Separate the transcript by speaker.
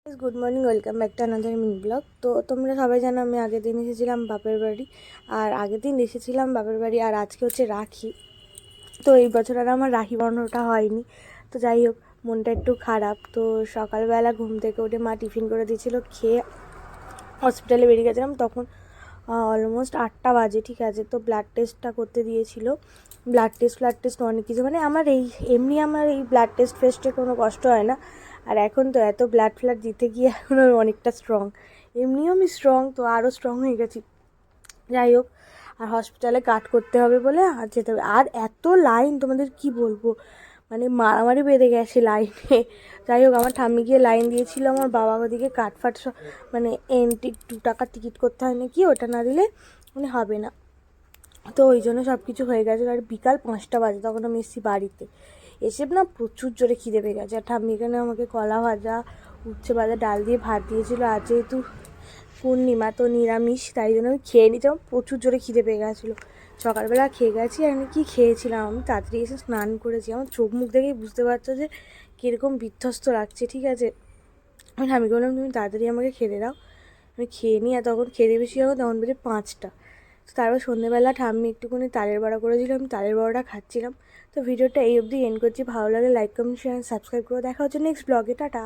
Speaker 1: Good morning, welcome back to another mini blog. তো তোমরা সবাই জানো আমি আগের দিন এসেছিলাম বাপের বাড়ি, আর আগের দিন এসেছিলাম বাপের বাড়ি, আর আজকে হচ্ছে রাখি। তো এই বছর আর আমার রাখি বন্ধনটা হয়নি। তো যাই হোক, মনটা একটু খারাপ। তো সকালবেলা ঘুম থেকে উঠে মা টিফিন করে দিয়েছিল, খেয়ে হসপিটালে বেরিয়ে গেছিলাম। তখন অলমোস্ট 8টা বাজে, ঠিক আছে। তো ব্লাড টেস্টটা করতে দিয়েছিল, ব্লাড টেস্ট অনেক কিছু, মানে আমার এই ব্লাড টেস্টে কোনো কষ্ট হয় না। আর এখন তো এত ব্লাড দিতে গিয়ে এখন আমি অনেকটা স্ট্রং, এমনিও আমি স্ট্রং, তো আরও স্ট্রং হয়ে গেছি। যাই হোক, আর হসপিটালে কাট করতে হবে বলে আর যেতে হবে। আর এত লাইন তোমাদের কি বলবো, মানে মারামারি বেঁধে গেছে লাইনে। যাই হোক, আমার ঠাম্মি গিয়ে লাইন দিয়েছিল, আমার বাবা ওদিকে কাটফাট মানে এন্ট্রি 2 টাকার টিকিট করতে হয় নাকি, ওটা না দিলে মানে হবে না। তো ওই জন্য সব কিছু হয়ে গেছে। আর বিকাল 5টা বাজে তখন আমি এসেছি বাড়িতে। এসে না প্রচুর জোরে খিদে পেয়ে গেছে। আর ঠাম্মি এখানে আমাকে কলা ভাজা, উচ্ছে ভাজা, ডাল দিয়ে ভাত দিয়েছিল। আর যেহেতু পূর্ণিমা, তো নিরামিষ, তাই জন্য আমি খেয়ে নিতে, আমার প্রচুর জোরে খিদে পেয়ে গেছিলো। সকালবেলা খেয়ে গেছি। আর আমি কী খেয়েছিলাম, আমি তাড়াতাড়ি এসে স্নান করেছি। আমার চোখ মুখ দেখেই বুঝতে পারছো যে কীরকম বিধ্বস্ত লাগছে, ঠিক আছে। আমি ঠাম্মিকে বললাম তুমি তাড়াতাড়ি আমাকে খেতে দাও, আমি খেয়ে নিই। আর তখন খেতে বেশি যাবো, তখন বেজে 5টা। তো তারপর সন্ধ্যেবেলা ঠাম্মি একটুখানি তালের বড়া করেছিল, আমি তালের বড়াটা খাচ্ছিলাম। তো ভিডিওটা এই অবধি এন্ড করছি। ভালো লাগে লাইক, কমেন্ট, শেয়ার, সাবস্ক্রাইব করে দেখা হচ্ছে নেক্সট ব্লগে। টাটা।